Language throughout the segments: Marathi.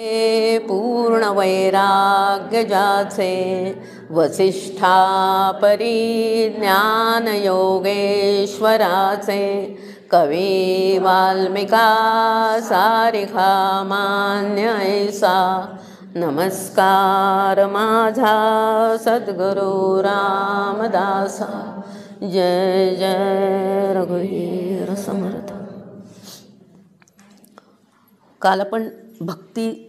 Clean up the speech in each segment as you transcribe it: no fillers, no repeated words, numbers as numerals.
पूर्ण वैराग्य जाचे वसिष्ठा परिज्ञान योगेश्वराचे कवी वाल्मिका सारिखा मान्य ऐसा नमस्कार माझा सद्गुरु रामदासा जय जय रघुवीर समर्थ. काल आपण भक्ती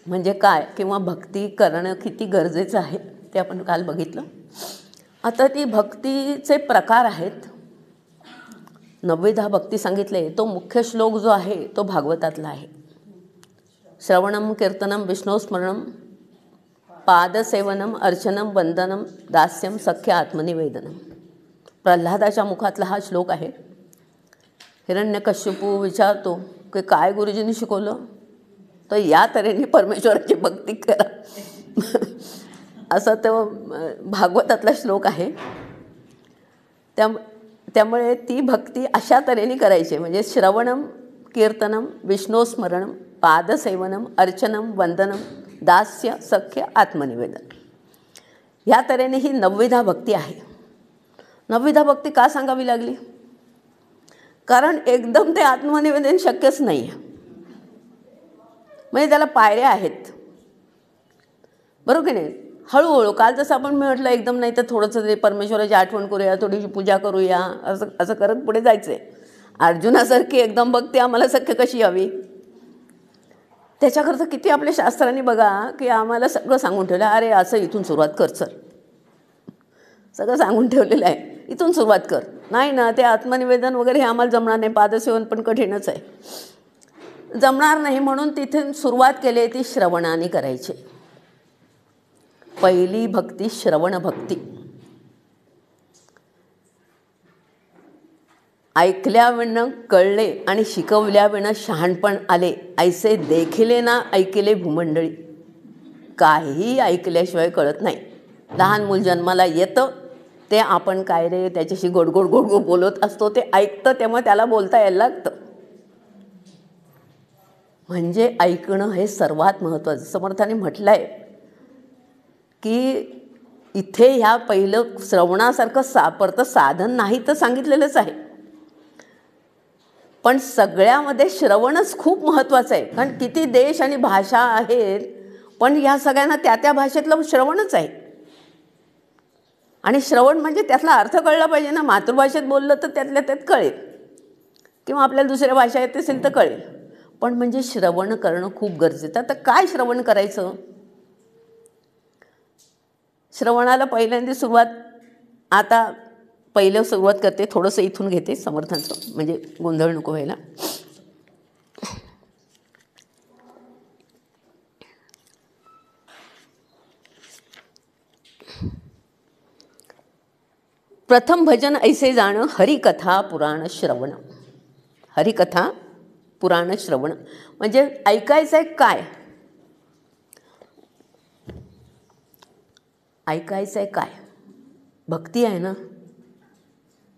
म्हणजे काय किंवा भक्ती करणं किती गरजेचं आहे ते आपण काल बघितलं. आता ती भक्तीचे प्रकार आहेत. 90 भक्ती सांगितले. तो मुख्य श्लोक जो आहे तो भागवतातला आहे. श्रवणम कीर्तनम विष्णुस्मरणम पादसेवनम अर्चनम वंदनम दास्यम सख्य आत्मनिवेदनम. प्रल्हादाच्या मुखातला हा श्लोक आहे. हिरण्यकश्यपू विचारतो की काय गुरुजींनी शिकवलं, तर या तऱ्हेने परमेश्वराची भक्ती करा असा तो भागवतातला श्लोक आहे. त्यामुळे ती भक्ती अशा तऱ्हेने करायची, म्हणजे श्रवणम कीर्तनम विष्णुस्मरणम पादसेवनम अर्चनम वंदनम दास्य सख्य आत्मनिवेदन. ह्या तऱ्हेने ही 90 भक्ती आहे. 90 भक्ती का सांगावी लागली? कारण एकदम ते आत्मनिवेदन शक्यच नाही आहे. म्हणजे त्याला पायऱ्या आहेत, बरोबर की नाही. हळूहळू काल जसं आपण म्हटलं एकदम नाही, तर थोडंसं ते परमेश्वराची आठवण करूया, थोडीशी पूजा करूया, असं करत पुढे जायचं आहे. अर्जुनासारखी एकदम भक्ती आम्हाला सख्य कशी यावी, त्याच्याकरता किती आपल्या शास्त्रांनी बघा की आम्हाला सगळं सांगून ठेवलं. अरे असं इथून सुरुवात कर, चल सगळं सांगून ठेवलेलं आहे, इथून सुरुवात कर. नाही ना, ते आत्मनिवेदन वगैरे हे आम्हाला जमणार नाही. पादसेवन पण कठीणच आहे, जमणार नाही. म्हणून तिथे सुरुवात केली ती श्रवणाने करायची. पहिली भक्ती श्रवण भक्ती. ऐकल्याविणं कळले आणि शिकवल्याविणं शहाणपण आले, ऐसे देखिले ना ऐकले भूमंडळी. काही ऐकल्याशिवाय कळत नाही. लहान मूल जन्माला येतं, ते आपण काय रे त्याच्याशी गोडगोड गोडगोड बोलत असतो, ते ऐकतं, तेव्हा त्याला बोलता यायला लागतं. म्हणजे ऐकणं हे सर्वात महत्त्वाचं. समर्थाने म्हटलं आहे की इथे ह्या पहिलं श्रवणासारखं परत साधन नाही तर सांगितलेलंच आहे, पण सगळ्यामध्ये श्रवणच खूप महत्त्वाचं आहे. कारण किती देश आणि भाषा आहेत, पण ह्या सगळ्यांना त्या त्या भाषेतलं श्रवणच आहे. आणि श्रवण म्हणजे त्यातला अर्थ कळला पाहिजे ना. मातृभाषेत बोललं तर त्यातल्या त्यात कळेल, किंवा आपल्याला दुसऱ्या भाषा येत असेल तर कळेल, पण म्हणजे श्रवण करणं खूप गरजेचं. आता काय श्रवण करायचं? श्रवणाला पहिल्यांदा सुरुवात, आता पहिलं सुरुवात करते, थोडंसं इथून घेते समर्थांचं, म्हणजे गोंधळ नको व्हायला. प्रथम भजन ऐसे जाणं हरिकथा पुराण श्रवण. हरिकथा पुराण श्रवण म्हणजे ऐकायचं आहे. काय ऐकायचं आहे? काय भक्ती आहे ना,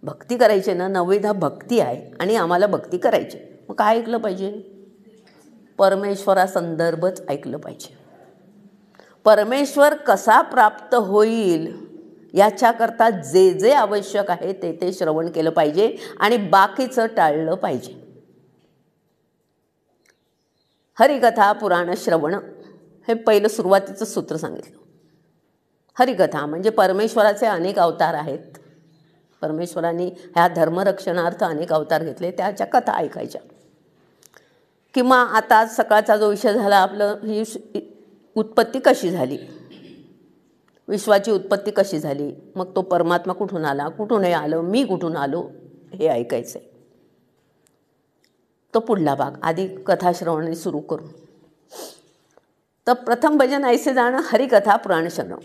भक्ती करायची ना. 90 भक्ती आहे आणि आम्हाला भक्ती करायची. मग काय ऐकलं पाहिजे? परमेश्वरासंदर्भच ऐकलं पाहिजे. परमेश्वर कसा प्राप्त होईल याच्याकरता जे जे आवश्यक आहे ते ते श्रवण केलं पाहिजे आणि बाकीचं टाळलं पाहिजे. हरिकथा पुराण श्रवण हे पहिलं सुरुवातीचं सूत्र सांगितलं. हरिकथा म्हणजे परमेश्वराचे अनेक अवतार आहेत. परमेश्वराने ह्या धर्मरक्षणार्थ अनेक अवतार घेतले, त्याच्या कथा ऐकायच्या. किंवा आता सकाळचा जो विषय झाला आपलं, ही उत्पत्ती कशी झाली, विश्वाची उत्पत्ती कशी झाली, मग तो परमात्मा कुठून आला, कुठून हे आलं, मी कुठून आलो, हे ऐकायचं आहे. तो पुढला भाग. आधी कथा श्रवणाने सुरू करू. तर प्रथम भजन ऐसे जाणं हरिकथा पुराण श्रवण.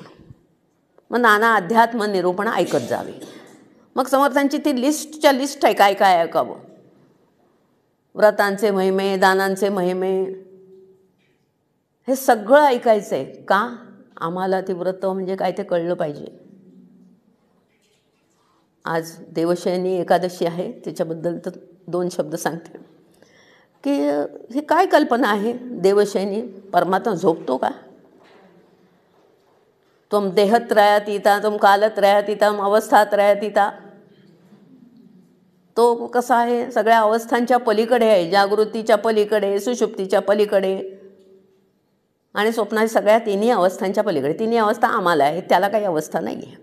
मग नाना अध्यात्म निरूपण ऐकत जावे. मग समर्थांची ती लिस्टच्या लिस्ट आहे, काय काय ऐकावं. व्रतांचे महिमे, दानांचे महिमे, हे सगळं ऐकायचं आहे. का? आम्हाला ती व्रत म्हणजे काय ते कळलं पाहिजे. आज देवशयनी एकादशी आहे, त्याच्याबद्दल तर 2 शब्द सांगते. की ही काय कल्पना आहे देवशयनी? परमात्मा झोपतो का? त्वम देहत्रयातीता त्वम कालत्रयातीतम अवस्थात्रयातीता. तो कसा आहे? सगळ्या अवस्थांच्या पलीकडे आहे, जागृतीच्या पलीकडे, सुषुप्तीच्या पलीकडे आणि स्वप्नाच्या सगळ्या तिन्ही अवस्थांच्या पलीकडे. तिन्ही अवस्था आम्हाला आहेत, त्याला काही अवस्था नाही आहे.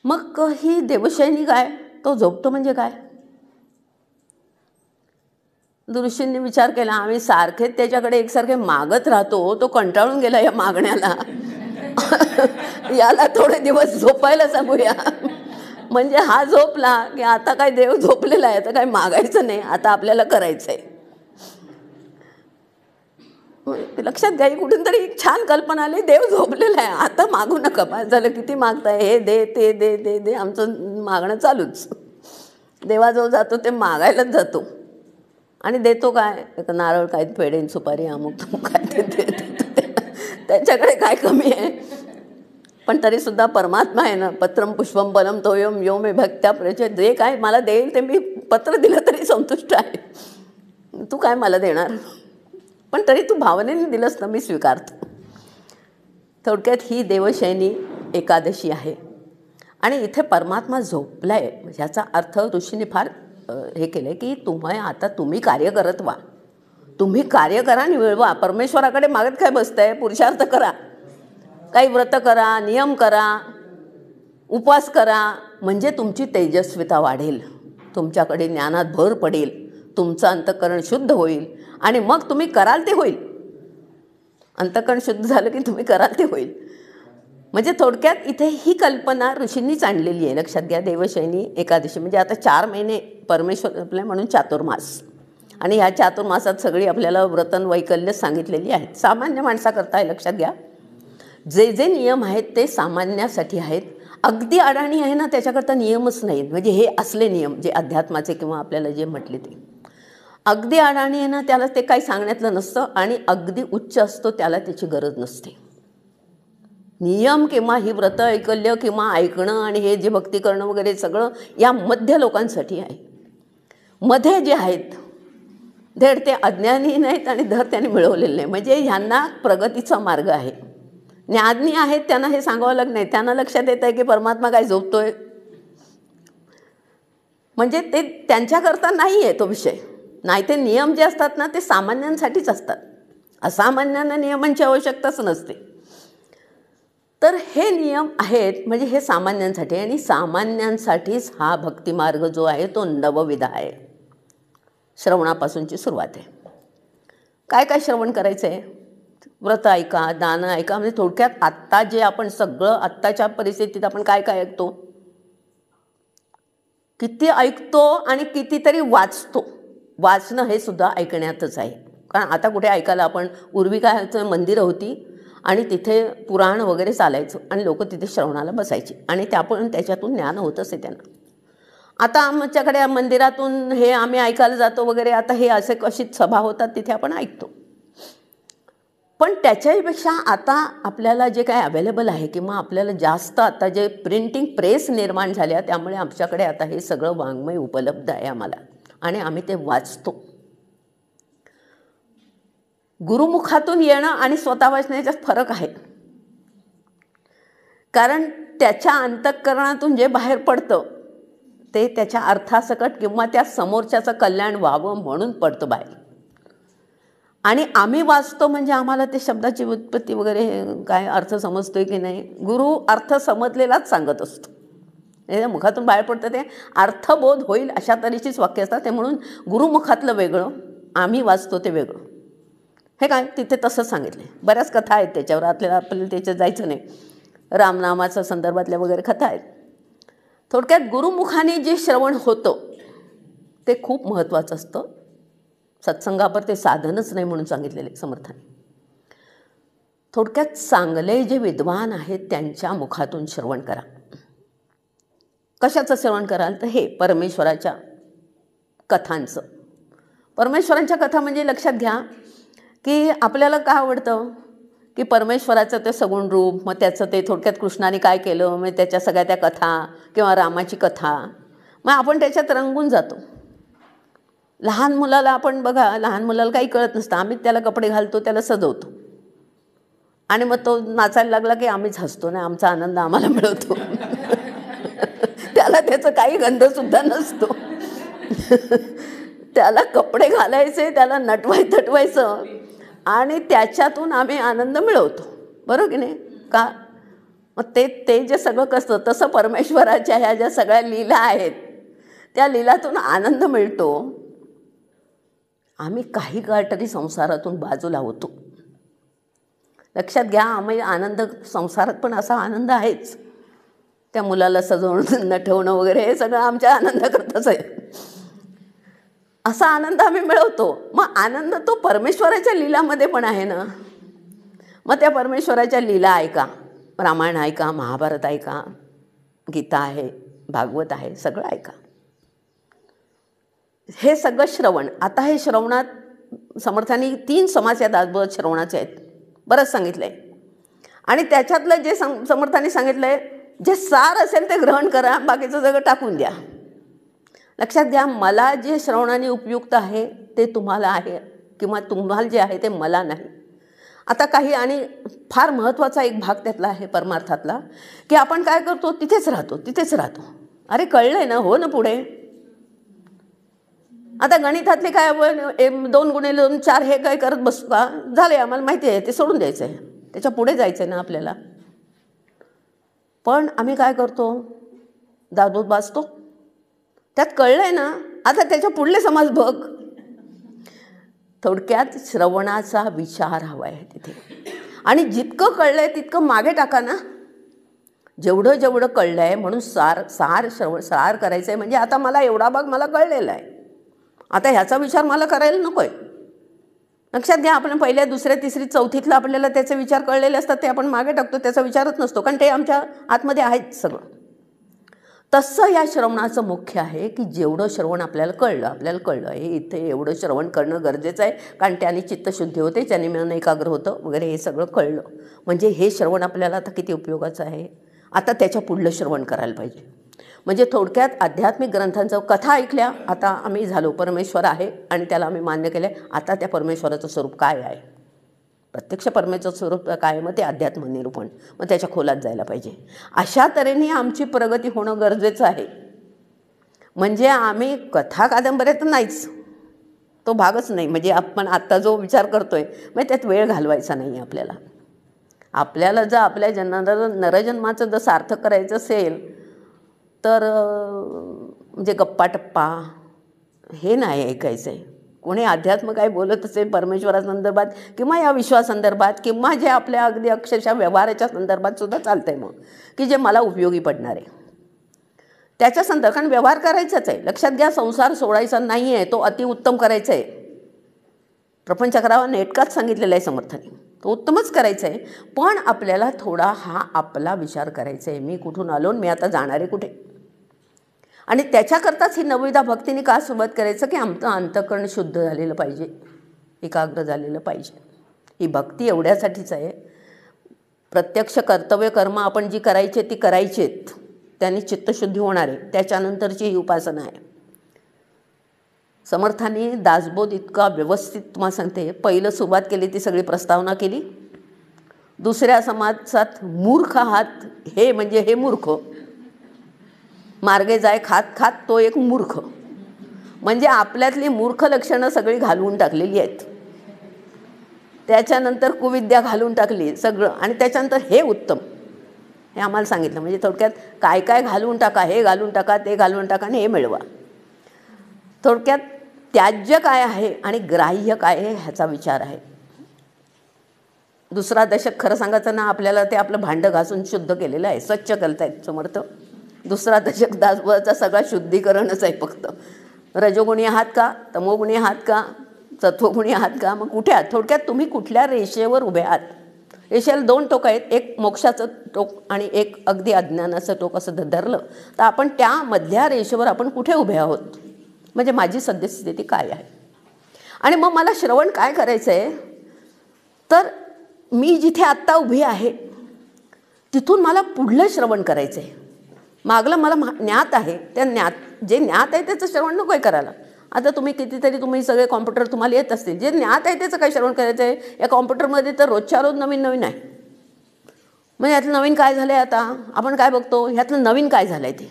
मग ही देवशयनी काय? तो झोपतो म्हणजे काय? ऋषींनी विचार केला, आम्ही सारखे त्याच्याकडे एकसारखे मागत राहतो, तो कंटाळून गेला या मागण्याला. याला थोडे दिवस झोपायला सांगूया. म्हणजे हा झोपला की आता काय देव झोपलेला आहे, आता काय मागायचं नाही, आता आपल्याला करायचं आहे. लक्षात घ्या, कुठून तरी एक छान कल्पना आली, देव झोपलेला आहे, आता मागू नका, पास झालं किती मागताय, हे दे ते दे दे दे, आमचं मागणं चालूच. देवाजवळ जातो ते मागायलाच जातो. आणि देतो काय? एक नारळ, काय पेढे, सुपारी, अमुक तमुक काय ते देतो. त्याच्याकडे काय कमी आहे? पण तरीसुद्धा परमात्मा आहे ना, पत्रम पुष्पम बलम तोयम यो मे भक्त्या प्रचय. जे काय मला देईल ते मी पत्र दिलं तरी संतुष्ट आहे. तू काय मला देणार? पण तरी तू भावनेने दिलंस ना, मी स्वीकारतो. थोडक्यात ही देवशयनी एकादशी आहे. आणि इथे परमात्मा झोपला आहे, ह्याचा अर्थ ऋषीने फार हे केलं की आता तुम्ही कार्य करत व्हा, तुम्ही कार्य करा आणि मिळवा. परमेश्वराकडे मागत काय बसतंय? पुरुषार्थ करा, काही व्रत करा, नियम करा, उपवास करा, म्हणजे तुमची तेजस्विता वाढेल, तुमच्याकडे ज्ञानात भर पडेल, तुमचं अंतःकरण शुद्ध होईल आणि मग तुम्ही कराल ते होईल. अंतःकरण शुद्ध झालं की तुम्ही कराल ते होईल. म्हणजे थोडक्यात इथे ही कल्पना ऋषींनीच आणलेली आहे. लक्षात घ्या, देवशयनी एकादशी म्हणजे आता 4 महिने परमेश्वर आपल्या म्हणून चातुर्मास, आणि ह्या चातुर्मासात सगळी आपल्याला व्रतन वैकल्य सांगितलेली आहेत. सामान्य माणसाकरता आहे. लक्षात घ्या, जे जे नियम आहेत ते सामान्यासाठी आहेत. अगदी अडाणी आहे ना, त्याच्याकरता नियमच नाहीत. म्हणजे हे असले नियम जे अध्यात्माचे किंवा आपल्याला जे म्हटले ते अगदी अडाणी आहे ना, त्याला ते काही सांगण्यातलं नसतं. आणि अगदी उच्च असतो त्याला त्याची गरज नसते. नियम किंवा ही व्रत ऐकल्य किंवा ऐकणं आणि हे जे भक्ती करणं वगैरे सगळं या मध्य लोकांसाठी आहे. मध्ये जे आहेत धड ते अज्ञानी नाहीत आणि धड त्यांनी मिळवलेले नाही. म्हणजे ह्यांना प्रगतीचा मार्ग आहे. ज्ञानी आहेत त्यांना हे सांगावं लागत नाही. त्यांना लक्षात येत आहे की परमात्मा काय झोपतोय. म्हणजे ते त्यांच्याकरता नाही आहे तो विषय. नाही, ते नियम जे असतात ना ते सामान्यांसाठीच असतात. असामान्यांना नियमांची आवश्यकताच नसते. तर हे नियम आहेत म्हणजे हे सामान्यांसाठी, आणि सामान्यांसाठीच हा भक्तिमार्ग जो आहे तो नवविध आहे. श्रवणापासूनची सुरुवात आहे. काय काय श्रवण करायचं आहे? व्रत ऐका, दान ऐका. म्हणजे थोडक्यात आत्ता जे आपण सगळं आत्ताच्या परिस्थितीत आपण काय काय ऐकतो, किती ऐकतो आणि कितीतरी वाचतो. वाचणं हे सुद्धा ऐकण्यातच आहे. कारण आता कुठे ऐकायला आपण, पूर्वी काय मंदिरं होती आणि तिथे पुराण वगैरे चालायचं आणि लोक तिथे श्रवणाला बसायची आणि त्याच्यातून ज्ञान होत असे त्यांना. आता आमच्याकडे मंदिरातून हे आम्ही ऐकायला जातो वगैरे. आता हे असे कशीच सभा होतात तिथे आपण ऐकतो. पण त्याच्यापेक्षा आता आपल्याला जे काय अवेलेबल आहे किंवा आपल्याला जास्त आता जे प्रिंटिंग प्रेस निर्माण झाल्या त्यामुळे आमच्याकडे आता हे सगळं वाङ्मय उपलब्ध आहे आम्हाला आणि आम्ही ते वाचतो. गुरुमुखातून येणं आणि स्वतः वाचण्याच्यात फरक आहे. कारण त्याच्या अंतःकरणातून जे बाहेर पडतं ते त्याच्या अर्थासकट किंवा त्या समोरच्याचं कल्याण व्हावं म्हणून पडतं बाहेर. आणि आम्ही वाचतो म्हणजे आम्हाला ते शब्दाची व्युत्पत्ती वगैरे काय अर्थ समजतोय की नाही, गुरु अर्थ समजलेलाच सांगत असतो. हे मुखातून बाहेर पडतं ते अर्थबोध होईल अशा तऱ्हेचीच वाक्य असतात. ते म्हणून गुरुमुखातलं वेगळं, आम्ही वाचतो ते वेगळं. हे काय तिथे तसंच सांगितलं. बऱ्याच कथा आहेत त्याच्यावर, आपल्याला त्याच्यात जायचं नाही. रामनामाच्या संदर्भातल्या वगैरे कथा आहेत. थोडक्यात गुरुमुखाने जे श्रवण होतं ते खूप महत्त्वाचं असतं. सत्संगापर ते साधनच नाही म्हणून सांगितलेले समर्थाने. थोडक्यात चांगले जे विद्वान आहेत त्यांच्या मुखातून श्रवण करा. कशाचं श्रवण कराल तर हे परमेश्वराच्या कथांचं. परमेश्वरांच्या कथा म्हणजे लक्षात घ्या की आपल्याला काय आवडतं की परमेश्वराचं ते सगुण रूप, मग त्याचं ते थोडक्यात कृष्णाने काय केलं, मग त्याच्या सगळ्या त्या कथा किंवा रामाची कथा, मग आपण त्याच्यात रंगून जातो. लहान मुलाला आपण बघा, लहान मुलाला काही कळत नसतं, आम्ही त्याला कपडे घालतो, त्याला सजवतो आणि मग तो नाचायला लागला की आम्हीच हसतो, नाही आमचा आनंद आम्हाला मिळवतो. त्याला त्याचं काही गंधसुद्धा नसतो. त्याला कपडे घालायचे, त्याला नटवायचं आणि त्याच्यातून आम्ही आनंद मिळवतो, बरोबर की नाही का? मग ते जे सगळं कसं, तसं परमेश्वराच्या ह्या ज्या सगळ्या लीला आहेत त्या लीलातून आनंद मिळतो. आम्ही काही काळ तरी संसारातून बाजूला होतो. लक्षात घ्या, आम्ही आनंद संसारात पण असा आनंद आहेच. त्या मुलाला सजवणं, नटवणं वगैरे हे सगळं आमच्या आनंदाकरताच आहे. असा आनंद आम्ही मिळवतो. मग आनंद तो परमेश्वराच्या लीलामध्ये पण आहे ना. मग त्या परमेश्वराच्या लीला ऐका, रामायण ऐका, महाभारत ऐका, गीता आहे, भागवत आहे, सगळं ऐका. हे सगळं श्रवण. आता हे श्रवणात समर्थांनी 3 समास या दासबोध श्रवणाचे आहेत, बरंच सांगितलं आहे. आणि त्याच्यातलं जे समर्थांनी सांगितलं आहे, जे सार असेल ते ग्रहण करा, बाकीचं सगळं टाकून द्या. लक्षात घ्या, मला जे श्रवणाने उपयुक्त आहे ते तुम्हाला आहे, किंवा तुम्हाला जे आहे ते मला नाही. आता काही आणि फार महत्त्वाचा एक भाग त्यातला आहे परमार्थातला, की आपण काय करतो, तिथेच राहतो. अरे कळलं आहे ना, हो ना पुढे. आता गणितातले काय 2 गुणिले 2 4 हे काय करत बसू का? झाले, आम्हाला माहिती आहे, ते सोडून द्यायचं आहे, त्याच्या पुढे जायचं आहे ना आपल्याला. पण आम्ही काय करतो, दासबोध वाचतो, त्यात कळलं आहे ना, आता त्याच्या पुढले समास बघ. थोडक्यात श्रवणाचा विचार हवा आहे तिथे. आणि जितकं कळलं आहे तितकं मागे टाका ना. जेवढं कळलं आहे, म्हणून सार करायचं आहे. म्हणजे आता मला एवढा भाग मला कळलेला आहे, आता ह्याचा विचार मला करायला नको आहे. लक्षात घ्या, आपण पहिल्या, दुसऱ्या, तिसरी, चौथीतला आपल्याला त्याचे विचार कळलेले असतात, ते आपण मागे टाकतो, त्याचा विचारच नसतो, कारण ते आमच्या आतमध्ये आहेत सगळं. तसं या श्रवणाचं मुख्य आहे, की जेवढं श्रवण आपल्याला कळलं हे इथे एवढं श्रवण करणं गरजेचं आहे, कारण त्याने चित्तशुद्धी होते, त्याने मन एकाग्र होतं वगैरे, हे सगळं कळलं म्हणजे हे श्रवण आपल्याला आता किती उपयोगाचं आहे. आता त्याच्या पुढलं श्रवण करायला पाहिजे. म्हणजे थोडक्यात आध्यात्मिक ग्रंथांचं कथा ऐकल्या, आता आम्ही झालो, परमेश्वर आहे आणि त्याला आम्ही मान्य केलं आहे. आता त्या परमेश्वराचं स्वरूप काय आहे, प्रत्यक्ष परमेश्वराचं स्वरूप काय आहे, मग ते अध्यात्म निरूपण, मग त्याच्या खोलात जायला पाहिजे. अशा तऱ्हेने आमची प्रगती होणं गरजेचं आहे. म्हणजे आम्ही कथा कादंबऱ्या तर नाहीच, तो भागच नाही. म्हणजे आपण आत्ता जो विचार करतोय, म्हणजे त्यात वेळ घालवायचा नाही आपल्याला. आपल्याला जर आपल्या नरजन्माचं जर सार्थक करायचं असेल तर म्हणजे गप्पा टप्पा हे नाही ऐकायचं आहे. कोणी अध्यात्म काय बोलत असेल परमेश्वरासंदर्भात किंवा या विश्वासंदर्भात किंवा जे आपल्या अगदी अक्षरशः व्यवहाराच्या संदर्भात सुद्धा चालतं आहे, मग की जे मला उपयोगी पडणार आहे त्याच्या संदर्भात. कारण व्यवहार करायचाच आहे. लक्षात घ्या, संसार सोडायचा नाही आहे, तो अतिउत्तम करायचा आहे. प्रपंच करावा नेटकाच सांगितलेला आहे समर्थाने, तो उत्तमच करायचं आहे. पण आपल्याला थोडा हा आपला विचार करायचा आहे, मी कुठून आलो, मी आता जाणार आहे कुठे. आणि त्याच्याकरताच ही नवविधा भक्तीने का सुरुवात करायचं, की आमचं अंतःकरण शुद्ध झालेलं पाहिजे, एकाग्र झालेलं पाहिजे. ही भक्ती एवढ्यासाठीच आहे. प्रत्यक्ष कर्तव्य कर्म आपण जी करायची ती करायचीत, त्यांनी चित्तशुद्धी होणार आहे, त्याच्यानंतरची ही उपासना आहे. समर्थांनी दासबोध इतका व्यवस्थित तुम्हाला सांगते, पहिलं सुरुवात केली ती सगळी प्रस्तावना केली. दुसऱ्या समासात मूर्ख आहात हे म्हणजे हे मूर्ख, मार्गे जाय खात खात तो एक मूर्ख, म्हणजे आपल्यातली मूर्ख लक्षणं सगळी घालवून टाकलेली आहेत. त्याच्यानंतर कुविद्या घालून टाकली सगळं, आणि त्याच्यानंतर हे उत्तम, हे आम्हाला सांगितलं. म्हणजे थोडक्यात काय काय घालून टाका, हे घालून टाका, ते घालून टाका आणि हे मिळवा. थोडक्यात त्याज्य काय आहे आणि ग्राह्य काय आहे ह्याचा विचार आहे. दुसरा दशक खरं सांगायचं ना, आपल्याला ते आपलं भांडं घासून शुद्ध केलेलं आहे, स्वच्छ करतायत समर्थ. दुसरा दशक दासबोधाचा सगळा शुद्धीकरणच आहे फक्त. रजोगुणी आहात का, तमोगुणी आहात का, सत्वगुणी आहात का, मग कुठे आहात. थोडक्यात तुम्ही कुठल्या रेषेवर उभे आहात. रेषेला 2 टोक आहेत, एक मोक्षाचं टोक आणि एक अगदी अज्ञानाचं टोक. असं धरलं तर आपण त्या मधल्या रेषेवर आपण कुठे उभे आहोत, म्हणजे माझी सद्यस्थिती काय आहे. आणि मग मला श्रवण काय करायचं आहे, तर मी जिथे आत्ता उभी आहे तिथून मला पुढलं श्रवण करायचं आहे. मागलं मला ज्ञात आहे, त्या जे ज्ञात आहे त्याचं श्रवण नको आहे करायला. आता तुम्ही सगळे कॉम्प्युटर तुम्हाला येत असतील, जे ज्ञात आहे त्याचं काय श्रवण करायचं आहे. या कॉम्प्युटरमध्ये तर रोजच्या रोज नवीन नवीन आहे. म्हणजे यातलं नवीन काय झालं आहे, आता आपण काय बघतो, ह्यातलं नवीन काय झालं आहे, ते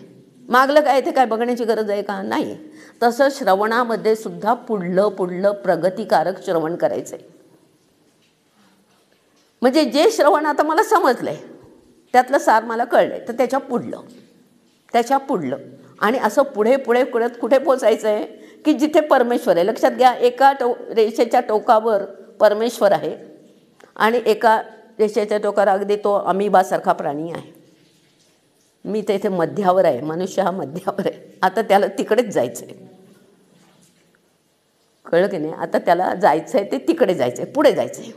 मागलं काय ते काय बघण्याची गरज आहे का, नाही. तसं श्रवणामध्ये सुद्धा पुढलं प्रगतिकारक श्रवण करायचं आहे. म्हणजे जे श्रवण आता मला समजलं आहे, त्यातलं सार मला कळलं आहे, तर त्याच्या पुढलं आणि असं पुढे कुठे पोचायचं आहे की जिथे परमेश्वर आहे. लक्षात घ्या, एका रेषेच्या टोकावर परमेश्वर आहे आणि एका रेषेच्या टोकावर अगदी तो अमिबासारखा प्राणी आहे. मी तर इथे मध्यावर आहे, मनुष्य हा मध्यावर आहे. आता त्याला तिकडेच जायचं आहे, कळलं की नाही. आता त्याला जायचं आहे, ते तिकडे जायचं आहे, पुढे जायचं आहे.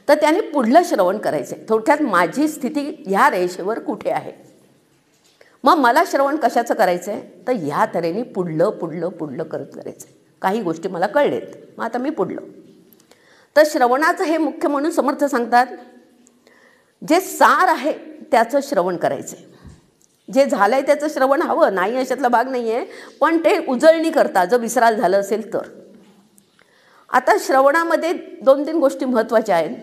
तर त्याने पुढलं श्रवण करायचं आहे. थोडक्यात माझी स्थिती ह्या रेषेवर कुठे आहे. मग मला श्रवण कशाचं करायचं आहे, तर ह्या तऱ्हेने पुढलं करत करायचं आहे. काही गोष्टी मला कळलेत, मग आता मी पुढलं. तर श्रवणाचं हे मुख्य म्हणून समर्थ सांगतात, जे सार आहे त्याचं श्रवण करायचं आहे. जे झालं आहे त्याचं श्रवण हवं नाही, अशातला भाग नाही आहे, पण ते उजळणी करता जर विसराल झालं असेल तर. आता श्रवणामध्ये 2-3 गोष्टी महत्त्वाच्या आहेत.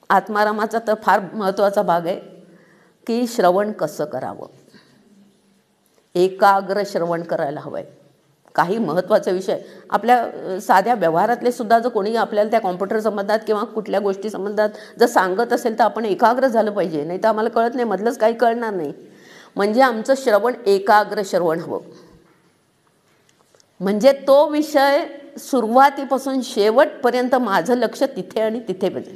आत्मारामाचा तर फार महत्त्वाचा भाग आहे की श्रवण कसं करावं. एकाग्र श्रवण करायला हवं आहे. काही महत्त्वाचे विषय आपल्या साध्या व्यवहारातले सुद्धा जर कोणी आपल्याला त्या कॉम्प्युटर संबंधात किंवा कुठल्या गोष्टी संबंधात जर सांगत असेल तर आपण एकाग्र झालं पाहिजे, नाही तर आम्हाला कळत नाही, मधलंच काही कळणार नाही. म्हणजे आमचं श्रवण एकाग्र श्रवण हवं. म्हणजे तो विषय सुरुवातीपासून शेवटपर्यंत माझं लक्ष तिथे आणि तिथे पाहिजे.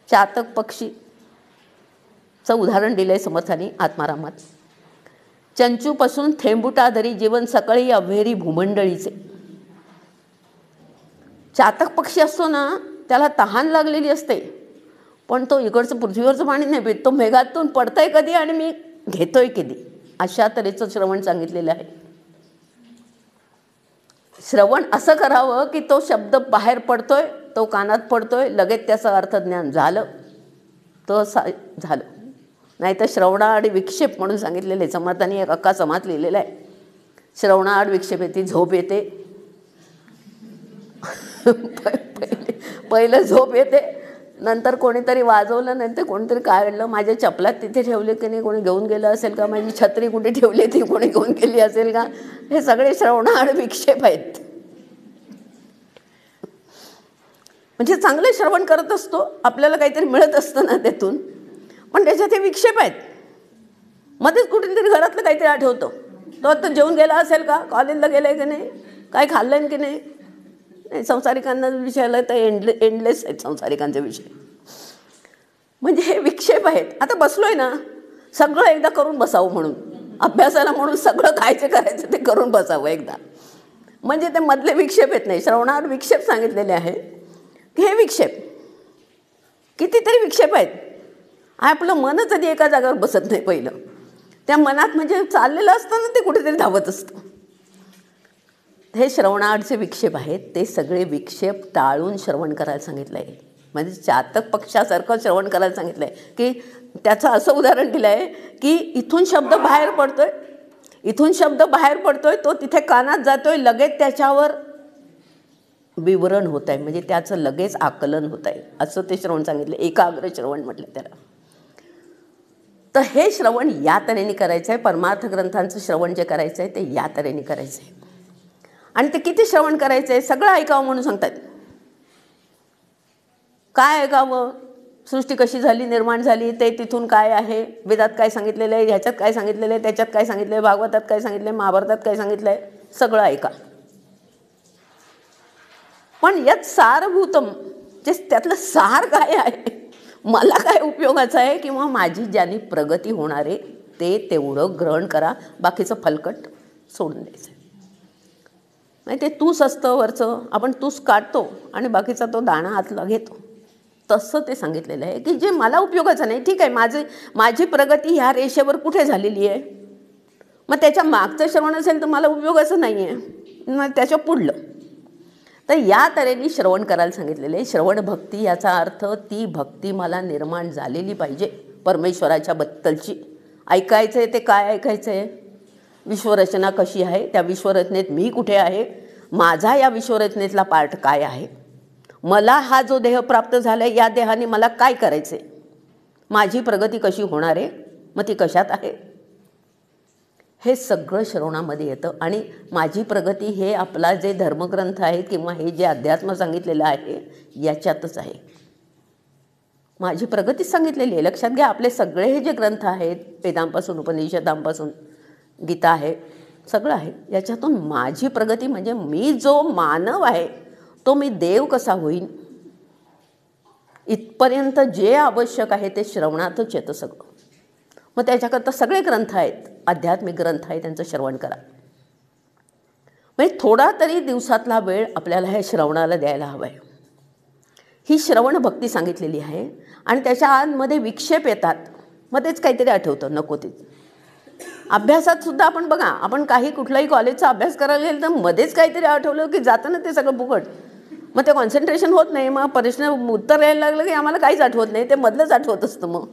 चातक पक्षीचं उदाहरण दिलं आहे समर्थांनी आत्मारामात. चंचूपासून थेंबुटाधरी जीवन सकाळी अव्हेरी भूमंडळीचे. चातक पक्षी असतो ना, त्याला तहान लागलेली असते, पण तो इकडचं पृथ्वीवरचं पाणी नाही पित, तो मेघातून पडतंय कधी आणि मी घेतोय कधी, अशा तऱ्हेचं श्रवण सांगितलेलं आहे. श्रवण असं करावं की तो शब्द बाहेर पडतोय, तो कानात पडतोय, लगेच त्याचं अर्थज्ञान झालं तर झालं. नाही तर श्रवणाआड विक्षेप म्हणून सांगितलेले समर्थांनी एक अक्का समाज लिहिलेला आहे. श्रवणाआड विक्षेप येते, झोप येते. पहिलं झोप येते, नंतर कोणीतरी वाजवलं, नंतर कोणीतरी काढलं, माझ्या चपलात तिथे ठेवले की नाही, कोणी घेऊन गेलं असेल का, माझी छत्री कुठे ठेवली ती कोणी घेऊन गेली असेल का, हे सगळे श्रवणाआड विक्षेप आहेत. म्हणजे चांगले श्रवण करत असतो, आपल्याला काहीतरी मिळत असतं ना त्यातून, पण त्याच्यात हे विक्षेप आहेत. मध्येच कुठेतरी घरातलं काहीतरी आठवतं, तो आता जेवून गेला असेल का, कॉलेजला गेलं आहे की नाही, काय खाल्लं की नाही. संसारिकांना विषयाला तर एंडलेस आहेत संसारिकांचे विषय. म्हणजे हे विक्षेप आहेत. आता बसलोय ना, सगळं एकदा करून बसावं म्हणून, अभ्यासाला म्हणून सगळं खायचं करायचं ते करून बसावं एकदा, म्हणजे ते मधले विक्षेप येत नाही. श्रवणावर विक्षेप सांगितलेले आहे की हे विक्षेप कितीतरी विक्षेप आहेत. आपलं मनच आधी एका जागेवर बसत नाही. पहिलं त्या मनात म्हणजे चाललेलं असतं ना, ते कुठेतरी धावत असतं. हे श्रवणाआडचे विक्षेप आहेत, ते सगळे विक्षेप टाळून श्रवण करायला सांगितलं आहे. म्हणजे चातक पक्षासारखं श्रवण करायला सांगितलं आहे की त्याचं असं उदाहरण दिलं आहे की इथून शब्द बाहेर पडतोय, तो तिथे कानात जातोय, लगेच त्याच्यावर विवरण होत आहे, म्हणजे त्याचं लगेच आकलन होत आहे, असं ते श्रवण सांगितलं. एकाग्र श्रवण म्हटलं त्याला. तर हे श्रवण या तऱ्हेने करायचं आहे. परमार्थ ग्रंथांचं श्रवण जे करायचं आहे ते या तऱ्हेने करायचं आहे. आणि ते किती श्रवण करायचं आहे, सगळं ऐकावं म्हणून सांगतात. काय ऐकावं, सृष्टी कशी झाली, निर्माण झाली, ते तिथून काय आहे, वेदात काय सांगितलेलं आहे, ह्याच्यात काय सांगितलेलं आहे, त्याच्यात काय सांगितलं आहे, भागवतात काय सांगितलं आहे, महाभारतात काय सांगितलं आहे, सगळं ऐका. पण यात सारभूतम, जे त्यातलं सार काय आहे, मला काय उपयोगाचं आहे किंवा माझी ज्याने प्रगती होणार आहे ते तेवढं ग्रहण करा, बाकीचं फलकट सोडून द्यायचं. नाही ते तूस असतं वरचं, आपण तूस काढतो आणि बाकीचा तो दाणा आतला घेतो. तसं ते सांगितलेलं आहे की जे मला उपयोगाचं नाही, ठीक आहे, माझी प्रगती ह्या रेषेवर कुठे झालेली आहे, मग त्याच्या मागचं श्रवण असेल तर मला उपयोगाचं नाही आहे, मग त्याच्या पुढलं. तर या तऱ्हेने श्रवण करायला सांगितलेलं आहे. श्रवण भक्ती याचा अर्थ ती भक्ती मला निर्माण झालेली पाहिजे परमेश्वराच्या बद्दलची. ऐकायचं आहे ते काय ऐकायचं आहे, विश्वरचना कशी आहे, त्या विश्वरचनेत मी कुठे आहे, माझा या विश्वरचनेतला पार्ट काय आहे, मला हा जो देह प्राप्त झाला आहे या देहाने मला काय करायचं आहे, माझी प्रगती कशी होणार आहे, मग ती कशात आहे, हे सगळं श्रवणामध्ये येतं. आणि माझी प्रगती हे आपला जे धर्मग्रंथ आहे किंवा हे जे अध्यात्म सांगितलेलं आहे याच्यातच आहे. माझी प्रगतीच सांगितलेली आहे. लक्षात घ्या, आपले सगळे हे जे ग्रंथ आहेत, वेदांपासून उपनिषदांपासून गीता आहे, सगळं आहे, याच्यातून माझी प्रगती म्हणजे मी जो मानव आहे तो मी देव कसा होईन, इथपर्यंत जे आवश्यक आहे ते श्रवणातच येतं सगळं. मग त्याच्याकरता सगळे ग्रंथ आहेत, आध्यात्मिक ग्रंथ आहे, त्यांचं श्रवण करा. म्हणजे थोडा तरी दिवसातला वेळ आपल्याला हे श्रवणाला द्यायला हवं आहे. ही श्रवण भक्ती सांगितलेली आहे. आणि त्याच्या आतमध्ये विक्षेप येतात, मध्येच काहीतरी आठवतं नको ते. अभ्यासात सुद्धा आपण बघा, आपण काही कुठलाही कॉलेजचा अभ्यास करायला गेलं तर मध्येच काहीतरी आठवलं की जातं ना ते सगळं फुकट. मग ते कॉन्सन्ट्रेशन होत नाही. मग प्रश्न उत्तर यायला लागलं की आम्हाला काहीच आठवत नाही, ते मधलंच आठवत असतं. मग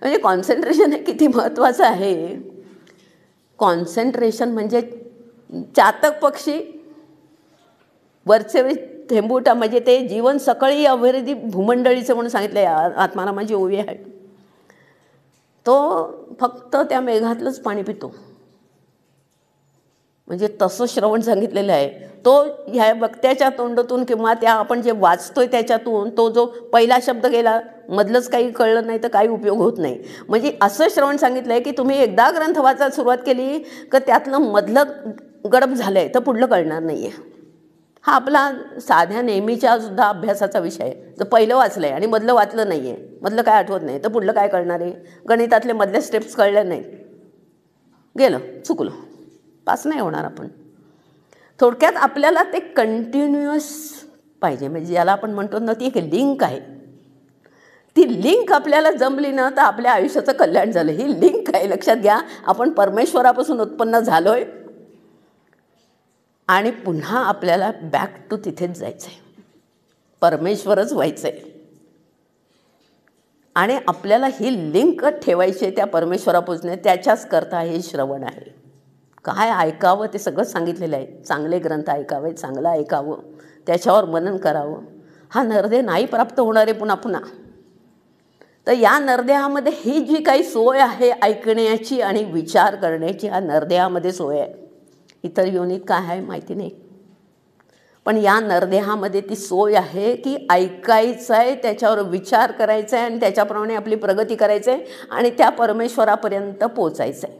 म्हणजे कॉन्सन्ट्रेशन हे किती महत्त्वाचं आहे. कॉन्सन्ट्रेशन म्हणजे चातक पक्षी वरचे थेंबुटा, म्हणजे ते जीवन सकळी अभिवृद्धी भूमंडळीचं म्हणून सांगितलं आहे. आत्मारामाची ओवी आहे. तो फक्त त्या मेघातलंच पाणी पितो, म्हणजे तसं श्रवण सांगितलेलं आहे. तो ह्या वक्त्याच्या तोंडातून किंवा त्या आपण जे वाचतोय त्याच्यातून तो जो पहिला शब्द गेला, मधलंच काही कळलं नाही तर काही उपयोग होत नाही. म्हणजे असं श्रवण सांगितलं आहे की तुम्ही एकदा ग्रंथ वाचायला सुरुवात केली की त्यातलं मधलं गडप झालं आहे तर पुढलं कळणार नाही आहे. हा आपला साध्या नेहमीच्या सुद्धा अभ्यासाचा विषय आहे. जर पहिलं वाचलं आहे आणि मधलं वाचलं नाही आहे, मधलं काय आठवत नाही तर पुढलं काय कळणार आहे. गणितातले मधले स्टेप्स कळले नाही, गेलं, चुकलं, पास नाही होणार आपण. थोडक्यात आपल्याला ते कंटिन्युअस पाहिजे, म्हणजे ज्याला आपण म्हणतो ना ती एक लिंक आहे. ती लिंक आपल्याला जमली ना तर आपल्या आयुष्याचं कल्याण झालं. ही लिंक आहे, लक्षात घ्या. आपण परमेश्वरापासून उत्पन्न झालो आहे आणि पुन्हा आपल्याला बॅक टू तिथेच जायचं आहे, परमेश्वरच व्हायचं आहे. आणि आपल्याला ही लिंक ठेवायची आहे त्या परमेश्वरापासून. त्याच्याच करता हे श्रवण आहे. काय ऐकावं ते सगळं सांगितलेलं आहे. चांगले ग्रंथ ऐकावे, चांगलं ऐकावं, त्याच्यावर मनन करावं. हा नरदेह नाही प्राप्त होणारे पुन्हा पुन्हा. तर या नरदेहामध्ये ही जी काही सोय आहे ऐकण्याची आणि विचार करण्याची, हा नरदेहामध्ये सोय आहे. इतर योनीत काय आहे माहिती नाही, पण या नरदेहामध्ये ती सोय आहे की ऐकायचं आहे, त्याच्यावर विचार करायचा आहे आणि त्याच्याप्रमाणे आपली प्रगती करायचं आहे आणि त्या परमेश्वरापर्यंत पोचायचं आहे.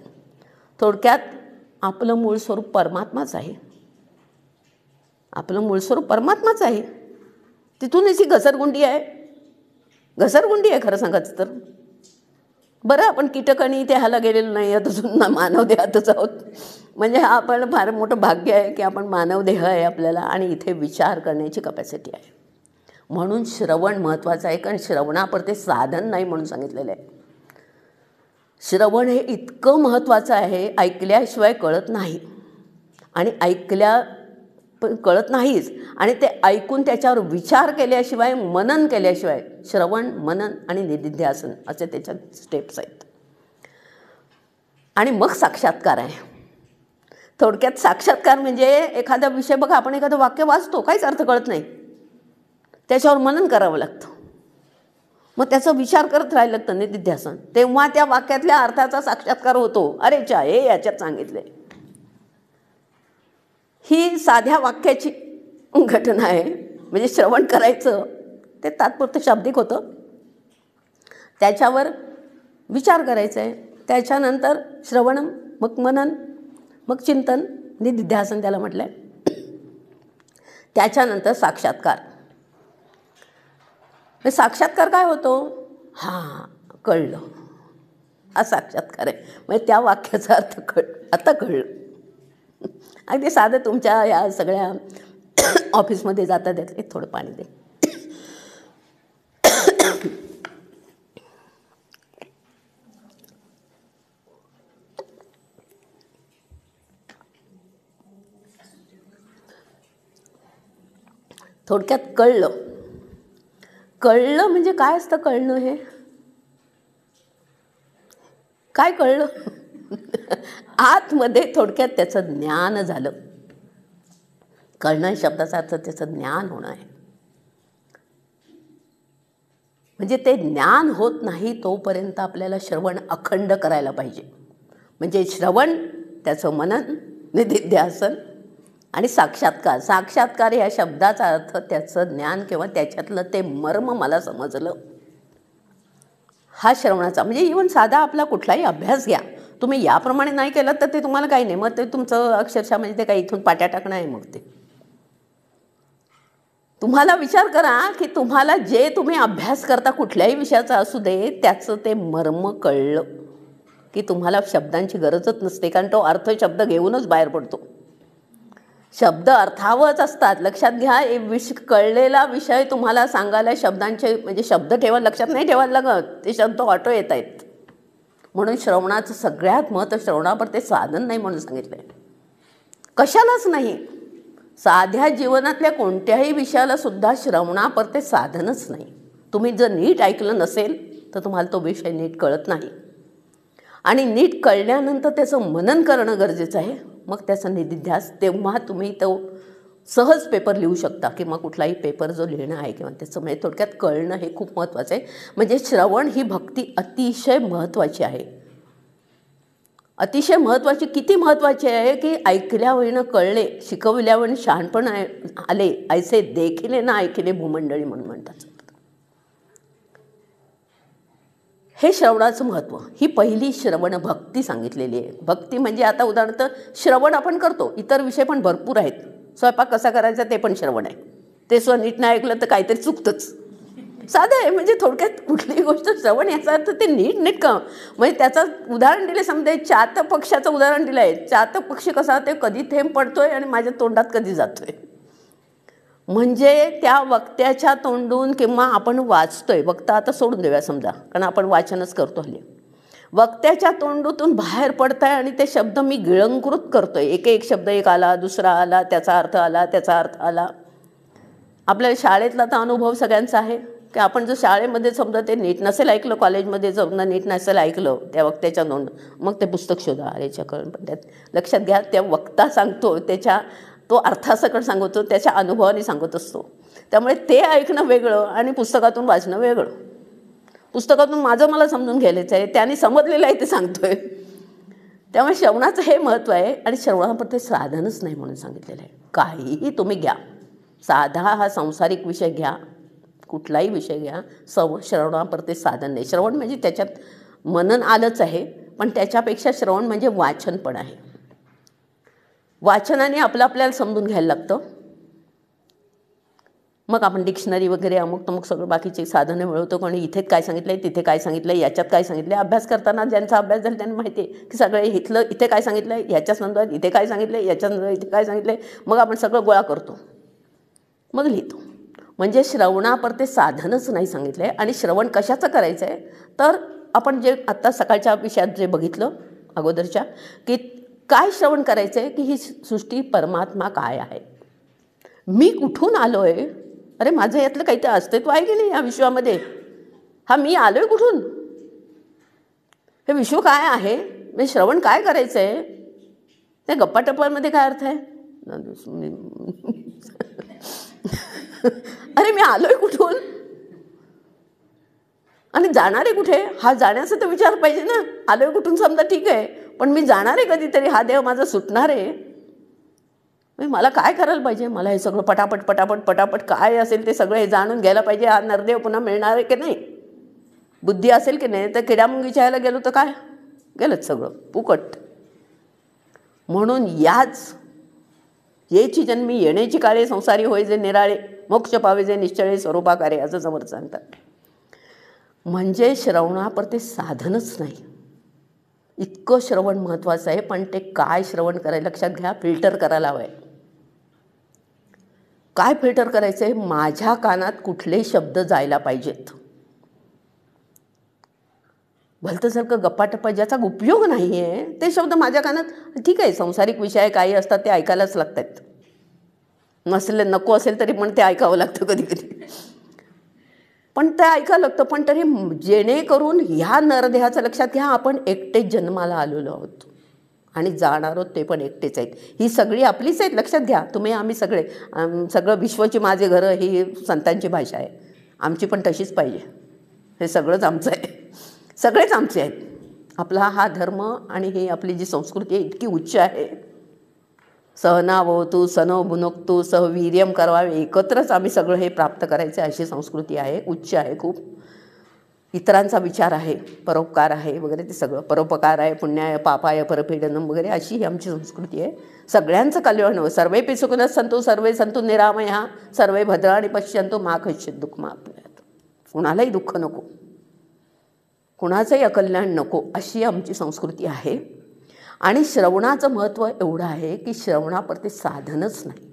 थोडक्यात आपलं मूळ स्वरूप परमात्माच आहे. आपलं मूळ स्वरूप परमात्माच आहे. तिथूनच ही घसरगुंडी आहे. घसरगुंडी आहे खरं सांगायचं तर. बरं, आपण कीटकणी ते ह्याला गेलेलो नाही, अजून मानव देहातच आहोत. म्हणजे हा आपण फार मोठं भाग्य आहे की आपण मानव देह आहे आपल्याला आणि इथे विचार करण्याची कपॅसिटी आहे. म्हणून श्रवण महत्त्वाचं आहे, कारण श्रवणापुरते साधन नाही म्हणून सांगितलेलं आहे. श्रवण हे इतकं महत्त्वाचं आहे, ऐकल्याशिवाय कळत नाही आणि कळत नाहीच. आणि ते ऐकून त्याच्यावर विचार केल्याशिवाय, मनन केल्याशिवाय, श्रवण, मनन आणि निदिध्यासन असे त्याच्यात स्टेप्स आहेत. आणि मग साक्षात्कार आहे. थोडक्यात साक्षात्कार म्हणजे एखादा विषय बघा, आपण एखादं वाक्य वाचतो, काहीच अर्थ कळत नाही, त्याच्यावर मनन करावं लागतं, मग त्याचा विचार करत राहायला लागतं, निदिध्यासन. तेव्हा त्या वाक्यातल्या अर्थाचा साक्षात्कार होतो. अरे चा, हे याच्यात सांगितले. ही साध्या वाक्याची घटना आहे. म्हणजे श्रवण करायचं ते तात्पुरतं शाब्दिक होतं, त्याच्यावर विचार करायचा आहे, त्याच्यानंतर श्रवण, मग मनन, मग चिंतन, निदिध्यासन त्याला म्हटलं आहे. त्याच्यानंतर साक्षात्कार. साक्षात्कार काय होतो? हां, कळलं, हा साक्षात्कार आहे. म्हणजे त्या वाक्याचा अर्थ आता कळलं. अगदी साधं तुमच्या या सगळ्या ऑफिसमध्ये जाता त्यातले थोडं पाणी दे. थोडक्यात कळलं. कळलं म्हणजे काय असतं कळणं? हे काय कळलं? आतमध्ये थोडक्यात त्याचं ज्ञान झालं. कळणं शब्दाचा अर्थ त्याचं ज्ञान होणं आहे. म्हणजे ते ज्ञान होत नाही तोपर्यंत आपल्याला श्रवण अखंड करायला पाहिजे. म्हणजे श्रवण, त्याचं मनन, निधिध्यासन आणि साक्षात्कार. साक्षात्कार ह्या शब्दाचा अर्थ त्याचं ज्ञान किंवा त्याच्यातलं ते मर्म मला समजलं, हा श्रवणाचा. म्हणजे इव्हन साधा आपला कुठलाही अभ्यास घ्या, तुम्ही याप्रमाणे नाही केलं तर ते तुम्हाला काही नाही, मग ते तुमचं अक्षरशः म्हणजे ते काही इथून पाट्या टाकणं आहे. मग ते तुम्हाला विचार करा की तुम्हाला जे तुम्ही अभ्यास करता कुठल्याही विषयाचा असू दे, त्याचं ते मर्म कळलं की तुम्हाला शब्दांची गरजच नसते, कारण तो अर्थ शब्द घेऊनच बाहेर पडतो. शब्द अर्थावच असतात. लक्षात घ्या, कळलेला विषय तुम्हाला सांगायला शब्दांचे म्हणजे शब्द ठेवा, लक्षात नाही ठेवायला लागत, ते शब्द ऑटो येत आहेत. म्हणून श्रवणाचं सगळ्यात महत्त्व, श्रवणापर ते साधन नाही म्हणून सांगितलं आहे. कशालाच नाही, साध्या जीवनातल्या कोणत्याही विषयाला सुद्धा श्रवणापर ते साधनच नाही. तुम्ही जर नीट ऐकलं नसेल तर तुम्हाला तो विषय नीट कळत नाही. आणि नीट कळल्यानंतर त्याचं मनन करणं गरजेचं आहे. मग त्याचा निधिध्यास, तेव्हा तुम्ही तो सहज पेपर लिहू शकता. किंवा कुठलाही पेपर जो लिहिणं आहे किंवा त्याचं म्हणजे थोडक्यात कळणं हे खूप महत्त्वाचं आहे. म्हणजे श्रवण ही भक्ती अतिशय महत्त्वाची आहे. अतिशय महत्त्वाची. किती महत्त्वाची आहे की ऐकल्यावरनं कळले, शिकवल्यावर शहाणपण आले, ऐसे देखिले ना ऐकले भूमंडळी म्हणून म्हणतात. हे श्रवणाचं महत्त्व, ही पहिली श्रवण भक्ती सांगितलेली आहे. भक्ती म्हणजे आता उदाहरणार्थ श्रवण आपण करतो, इतर विषय पण भरपूर आहेत. स्वयंपाक कसा करायचा ते पण श्रवण आहे. ते नीट नाही ऐकलं तर काहीतरी चुकतंच. साधं आहे. म्हणजे थोडक्यात कुठलीही गोष्ट श्रवण याचा अर्थ ते नीट का. म्हणजे त्याचं उदाहरण दिले, समजा चातक पक्षाचं उदाहरण दिलं आहे. चातक पक्षी कसा, ते कधी थेंब पडतोय आणि माझ्या तोंडात कधी जातोय. म्हणजे त्या वक्त्याच्या तोंडून किंवा आपण वाचतोय, वक्ता आता सोडून देऊया समजा, कारण आपण वाचनच करतो हल्ली. वक्त्याच्या तोंडूतून बाहेर पडताय आणि ते शब्द मी गिळंकृत करतोय. एक शब्द एक आला, दुसरा आला, त्याचा अर्थ आला, त्याचा अर्थ आला. आपल्या शाळेतला तर अनुभव सगळ्यांचा आहे की आपण जर शाळेमध्ये समजा ते नीट नसेल ऐकलं, कॉलेजमध्ये समजा नीट नसेल ऐकलं त्या वक्त्याच्या तोंड, मग ते पुस्तक शोधा याच्याकडून. पण त्यात लक्षात घ्या, त्या वक्ता सांगतो त्याच्या तो अर्थासकट सांगतो, त्याच्या अनुभवाने सांगत असतो. त्यामुळे ते ऐकणं वेगळं आणि पुस्तकातून वाचणं वेगळं. पुस्तकातून माझं मला समजून घ्यायचं आहे, त्याने समजलेलं आहे ते सांगतोय. त्यामुळे श्रवणाचं हे महत्त्व आहे. आणि श्रवणापर ते साधनच नाही म्हणून सांगितलेलं आहे. काहीही तुम्ही घ्या, साधा हा सांसारिक विषय घ्या, कुठलाही विषय घ्या, श्रवणापर ते साधन नाही. श्रवण म्हणजे त्याच्यात मनन आलंच आहे, पण त्याच्यापेक्षा श्रवण म्हणजे वाचन पण आहे. वाचनाने आपल्याला समजून घ्यायला लागतं. मग आपण डिक्शनरी वगैरे अमुक तमुक सगळं बाकीची साधनं मिळवतो. आणि इथे काय सांगितलं आहे, तिथे काय सांगितलं आहे, याच्यात काय सांगितलं आहे. अभ्यास करताना ज्यांचा अभ्यास झाला त्यांना माहिती आहे की सगळे इथे काय सांगितलं आहे, ह्याच्या संदर्भात इथे काय सांगितलं आहे, याच्या संदर्भात इथे काय सांगितलं आहे. मग आपण सगळं गोळा करतो, मग लिहितो. म्हणजे श्रवणापर ते साधनच नाही सांगितलं आहे. आणि श्रवण कशाचं करायचं आहे, तर आपण जे आत्ता सकाळच्या विषयात जे बघितलं अगोदरच्या, की काय श्रवण करायचं आहे की ही सृष्टी परमात्मा काय आहे, मी कुठून आलो आहे, अरे माझं यातलं काहीतरी अस्तित्व आहे की नाही या विश्वामध्ये, हा मी आलो आहे कुठून, हे विश्व काय आहे, म्हणजे श्रवण काय करायचं आहे. त्या गप्पाटप्पांमध्ये काय अर्थ आहे, अरे मी आलो आहे कुठून आणि जाणार आहे कुठे, हा जाण्याचा तर विचार पाहिजे ना. आलो आहे कुठून समजा ठीक आहे, पण मी जाणार आहे कधीतरी, हा देव माझा सुटणार आहे. मला काय करायला पाहिजे, मला हे सगळं पटापट पटापट पटापट काय असेल ते सगळं हे जाणून घ्यायला पाहिजे. हा नरदेव पुन्हा मिळणार आहे की नाही, बुद्धी असेल की नाही. तर किड्यामुंगीच्या ह्याला गेलो तर काय गेलंच सगळं फुकट. म्हणून याच येची जन्मी येण्याची काळे, संसारी होय जे निराळे, मोक्ष पावे जे निश्चळे स्वरूपाकारे, असं समर्थ सांगतात. म्हणजे श्रवणापर ते साधनच नाही, इतकं श्रवण महत्त्वाचं आहे. पण ते काय श्रवण करायला लक्षात घ्या, फिल्टर करायला हवं आहे. काय फिल्टर करायचं आहे, माझ्या कानात कुठले शब्द जायला पाहिजेत. भलतंसारखं गप्पाटप्पा ज्याचा उपयोग नाही आहे ते शब्द माझ्या कानात, ठीक आहे संसारिक विषय काही असतात ते ऐकायलाच लागतात, नसले नको असेल तरी पण ते ऐकावं लागतं कधी कधी. पण ते ऐकायला लागतं. पण तरी जेणेकरून ह्या नरदेहाचं लक्षात घ्या, आपण एकटेच जन्माला आलेलो आहोत आणि जाणार आहोत ते पण एकटेच आहेत. ही सगळी आपलीच आहेत, लक्षात घ्या. तुम्ही आम्ही सगळे, सगळं विश्वाची माझे घरं ही संतांची भाषा आहे. आमची पण तशीच पाहिजे. हे सगळंच आमचं आहे, सगळेच आमचे आहेत. आपला हा धर्म आणि ही आपली जी संस्कृती आहे इतकी उच्च आहे. सहनावतु सनो भुनक्तु सहवीर्यम करवावे, एकत्रच आम्ही सगळं हे प्राप्त करायचं अशी संस्कृती आहे. उच्च आहे खूप. इतरांचा विचार आहे, परोपकार आहे वगैरे, ते सगळं परोपकार आहे, पुण्याय पापाय परपीडनम वगैरे, अशी ही आमची संस्कृती आहे. सगळ्यांचं कल्याण. सर्वे सुखिनः सन्तु सर्वे सन्तु निरामया सर्वे भद्राणि पश्यन्तु मा कश्चित् दुःखमाप्नुयात्. कुणालाही दुःख नको, कुणाचंही अकल्याण नको, अशी आमची संस्कृती आहे. आणि श्रवणाचं महत्त्व एवढं आहे की श्रवणाप्रती साधनच नाही.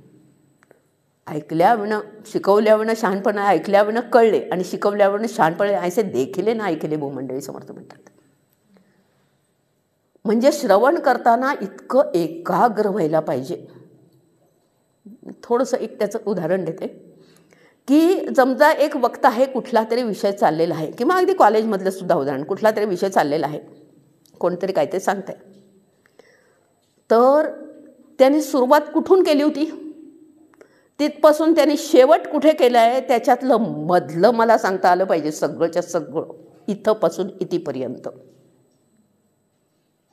ऐकल्याविणं शिकवल्याविणं शहाणपण आहे, ऐकल्याविणं कळले आणि शिकवल्याविणं शहाणपणे ऐसे देखिले ना ऐकले भूमंडळी समर्थ म्हणतात. म्हणजे श्रवण करताना इतकं एकाग्र व्हायला पाहिजे. थोडंसं एक त्याचं उदाहरण देते की समजा एक वक्ता आहे, कुठला तरी विषय चाललेला आहे, किंवा अगदी कॉलेजमधलं सुद्धा उदाहरण, कुठला तरी विषय चाललेला आहे, कोणतरी काहीतरी सांगत आहे. तर त्याने सुरुवात कुठून केली होती, तिथपासून त्याने शेवट कुठे केला आहे, त्याच्यातलं मधलं मला सांगता आलं पाहिजे. सगळंच्या सगळं इथंपासून इथपर्यंत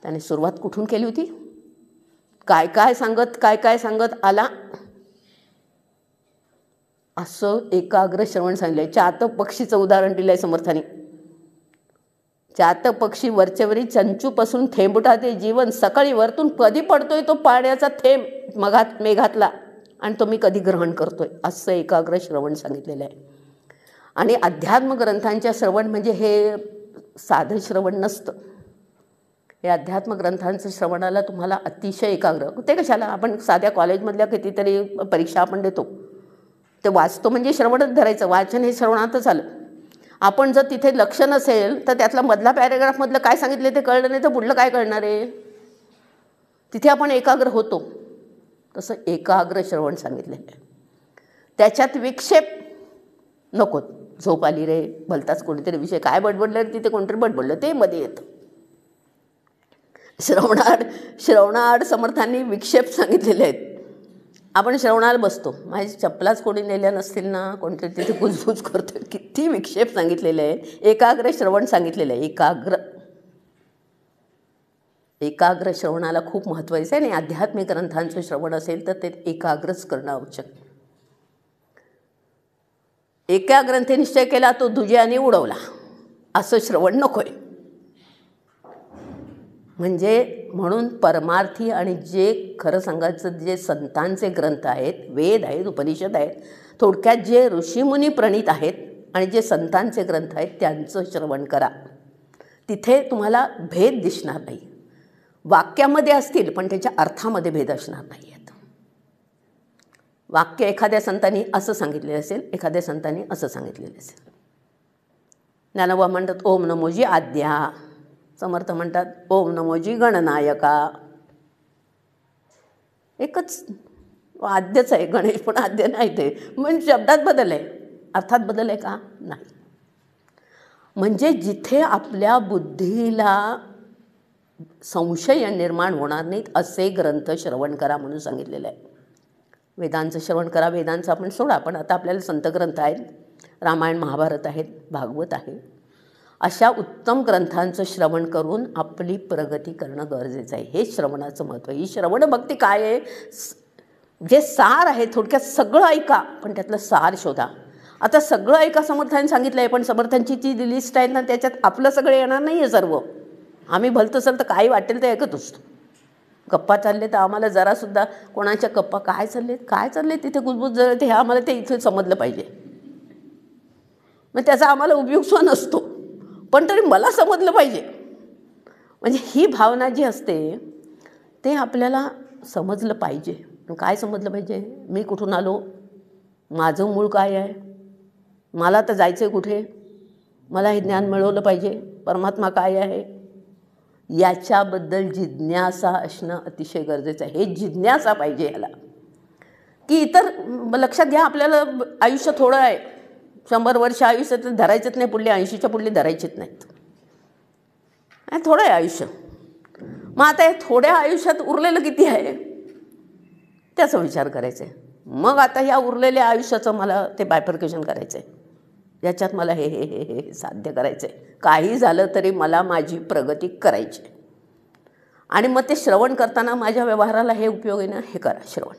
त्याने सुरुवात कुठून केली होती, काय काय सांगत आला, असं एकाग्र श्रवण सांगितलंय. चातक पक्षीचं उदाहरण दिलंय समर्थाने. चातक पक्षी वरचेवरी चंचूपासून थेंबुटा ते जीवन, सकाळी वरतून कधी पडतोय तो पाण्याचा थेंब मेघातला, आणि तो मी कधी ग्रहण करतोय, असं एकाग्र श्रवण सांगितलेलं आहे. आणि अध्यात्म ग्रंथांच्या श्रवण म्हणजे हे साधं श्रवण नसतं. हे अध्यात्म ग्रंथांचं श्रवणाला तुम्हाला अतिशय एकाग्र. ते कशाला, आपण साध्या कॉलेजमधल्या कितीतरी परीक्षा आपण देतो, ते वाचतो म्हणजे श्रवणच धरायचं. वाचन हे श्रवणातच आलं. आपण जर तिथे लक्ष नसेल तर त्यातला मधला पॅरेग्राफमधलं काय सांगितले ते कळलं नाही तर पुढलं काय कळणार आहे. तिथे आपण एकाग्र होतो. तसं एकाग्र श्रवण सांगितलेलं आहे. त्याच्यात विक्षेप नको. झोप आली रे, भलताच कोणीतरी विषय काय बडबडलं, तिथे कोणतरी बडबडलं ते मध्ये येतं. श्रवणाआड समर्थांनी विक्षेप सांगितलेले आहेत. आपण श्रवणाला बसतो, माझी चपलाच कोणी नेल्या नसतील ना, कोणतरी तिथे कुजबुज करतो, किती विक्षेप सांगितलेले आहे. एकाग्र श्रवण सांगितलेलं आहे. एकाग्र श्रवणाला खूप महत्त्वाचं आहे. आणि आध्यात्मिक ग्रंथांचं श्रवण असेल तर ते एकाग्रच करणं आवश्यक. एका ग्रंथी निश्चय केला तो दुज्याने उडवला, असं श्रवण नकोय. म्हणजे म्हणून परमार्थी आणि जे खरं सांगायचं जे संतांचे ग्रंथ आहेत, वेद आहेत, उपनिषद आहेत, थोडक्यात जे ऋषीमुनी प्रणीत आहेत आणि जे संतांचे ग्रंथ आहेत त्यांचं श्रवण करा. तिथे तुम्हाला भेद दिसणार नाही. वाक्यामध्ये असतील पण त्याच्या अर्थामध्ये भेद असणार नाही आहेत. वाक्य एखाद्या संतांनी असं सांगितलेलं असेल, एखाद्या संतांनी असं सांगितलेलं असेल. ज्ञानोबा म्हणतात ओम नमोजी आद्या, समर्थ म्हणतात ओम नमोजी गणनायका. एकच आद्यच आहे, गणेश पण आद्य नाही. ते म्हणजे शब्दात बदल आहे, अर्थात बदल आहे का नाही. म्हणजे जिथे आपल्या बुद्धीला संशय निर्माण होणार नाहीत असे ग्रंथ श्रवण करा म्हणून सांगितलेलं आहे. वेदांचं श्रवण करा, वेदांचं आपण सोडा, पण आता आपल्याला संत ग्रंथ आहेत, रामायण महाभारत आहेत, भागवत आहे, अशा उत्तम ग्रंथांचं श्रवण करून आपली प्रगती करणं गरजेचं आहे. हे श्रवणाचं महत्त्व. ही श्रवण भक्ती काय आहे, जे सार आहे, थोडक्यात सगळं ऐका पण त्यातलं सार शोधा. आता सगळं ऐका समर्थांनी सांगितलं आहे, पण समर्थांची जी लिस्ट आहे ना त्याच्यात आपलं सगळं येणार नाही आहे सर्व. आम्ही भलतं असेल तर काही वाटेल ते ऐकत असतो. गप्पा चालले तर आम्हाला जरासुद्धा कोणाच्या गप्पा काय चालले तिथे गुजबुज जर ते आम्हाला ते इथे समजलं पाहिजे. मग त्याचा आम्हाला उपयोग सुद्धा नसतो, पण तरी मला समजलं पाहिजे. म्हणजे ही भावना जी असते ते आपल्याला समजलं पाहिजे. काय समजलं पाहिजे, मी कुठून आलो, माझं मूळ काय आहे, मला तर जायचं आहे कुठे, मला हे ज्ञान मिळवलं पाहिजे, परमात्मा काय आहे, याच्याबद्दल जिज्ञासा असणं अतिशय गरजेचं आहे. हे जिज्ञासा पाहिजे ह्याला. की इतर लक्षात घ्या, आपल्याला आयुष्य थोडं आहे, 100 वर्ष आयुष्य तर धरायचंच नाही, पुढली 80च्या पुढली धरायचीच नाहीत. थोडं आहे आयुष्य. मग आता हे थोड्या आयुष्यात उरलेलं किती आहे त्याचा विचार करायचा आहे. मग आता ह्या उरलेल्या आयुष्याचं मला ते बायफर्केशन करायचं आहे. याच्यात मला हे हे हे हे साध्य करायचं आहे. काही झालं तरी मला माझी प्रगती करायची. आणि मग ते श्रवण करताना माझ्या व्यवहाराला हे उपयोगी ना, हे करा श्रवण.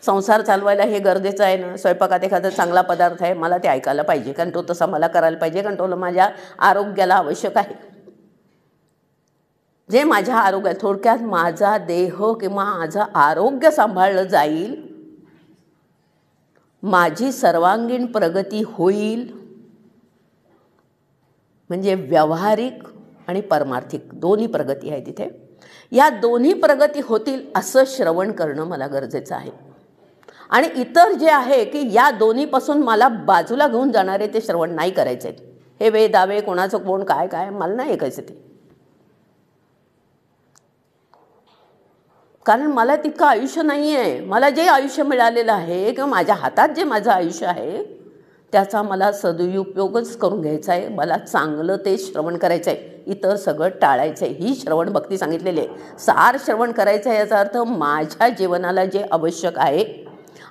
संसार चालवायला हे गरजेचं आहे ना. स्वयंपाकात एखादा चांगला पदार्थ आहे, मला ते ऐकायला पाहिजे, कारण तो तसा मला करायला पाहिजे, कारण तो माझ्या आरोग्याला आवश्यक आहे. जे माझ्या आरोग्यात, थोडक्यात माझा देह किंवा माझं आरोग्य सांभाळलं जाईल, माझी सर्वांगीण प्रगती होईल. म्हणजे व्यावहारिक आणि परमार्थिक दोन्ही प्रगती आहे तिथे. या दोन्ही प्रगती होतील असं श्रवण करणं मला गरजेचं आहे. आणि इतर जे आहे की या दोन्हीपासून मला बाजूला घेऊन जाणारे ते श्रवण नाही करायचे आहेत. हे वे दावे कोणाचं कोण काय काय मला नाही ऐकायचं ते. कारण मला तितकं आयुष्य नाही आहे. मला जे आयुष्य मिळालेलं आहे किंवा माझ्या हातात जे माझं आयुष्य आहे त्याचा मला सदुपयोगच करून घ्यायचा आहे. मला चांगलं ते श्रवण करायचं आहे, इतर सगळं टाळायचं आहे. ही श्रवण भक्ती सांगितलेली आहे. सार श्रवण करायचं आहे याचा अर्थ माझ्या जीवनाला जे आवश्यक आहे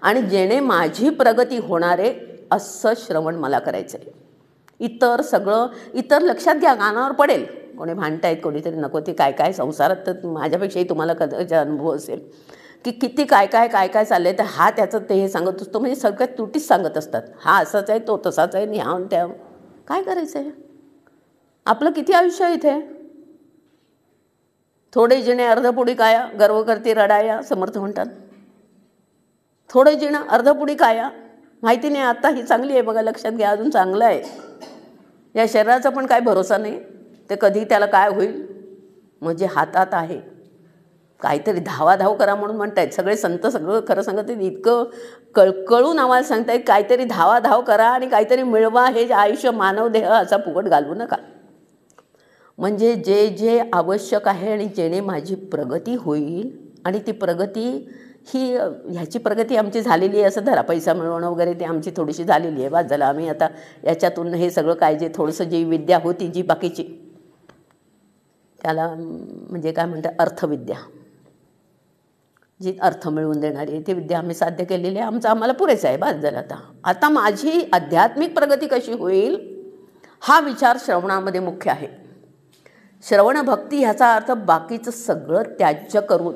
आणि जेणे माझी प्रगती होणार आहे असं श्रवण मला करायचं आहे. इतर सगळं इतर लक्षात घ्या, कानावर पडेल. कोणी भांडतायत, कोणीतरी नको ते काय काय संसारात, तर माझ्यापेक्षाही तुम्हाला कदाचित अनुभव असेल की किती काय काय काय काय चाललं आहे. तर हा त्याचं ते हे सांगत असतो, म्हणजे सगळ्यात त्रुटीच सांगत असतात. हा असाच आहे, तो तसाच आहे, ह्या त्या. काय करायचं आहे? आपलं किती आयुष्य आहे इथे. थोडे जिणे अर्धपुडी काया, गर्व करती रडाया, समर्थ म्हणतात. थोडे जिणं अर्धपुडी काया, माहिती नाही आता ही चांगली आहे बघा, लक्षात घ्या, अजून चांगलं आहे. या शरीराचा पण काय भरोसा नाही, ते कधी त्याला काय होईल. म्हणजे हातात आहे. काहीतरी धावाधाव करा म्हणून म्हणतायत सगळे संत, सगळं खरं सांगत आहेत. इतकं कळकळून आम्हाला सांगतायत काहीतरी धावाधाव करा आणि काहीतरी मिळवा. हे आयुष्य मानव देह असा फुकट घालवू नका. म्हणजे जे जे आवश्यक आहे आणि जेणे माझी प्रगती होईल, आणि ती प्रगती ही ह्याची प्रगती आमची झालेली आहे असं धरा. पैसा मिळवणं वगैरे ते आमची थोडीशी झालेली आहे, बस झालं. आम्ही आता याच्यातून हे सगळं काय जे थोडंसं जी विद्या होती जी बाकीची, त्याला म्हणजे काय म्हणतात अर्थविद्या, जी अर्थ मिळवून देणारी ती विद्या आम्ही साध्य केलेली आहे. आम्हाला पुरेसं आहे, बस झालं. आता माझी आध्यात्मिक प्रगती कशी होईल हा विचार श्रवणामध्ये मुख्य आहे. श्रवण भक्ती ह्याचा अर्थ बाकीचं सगळं त्याज्य करून,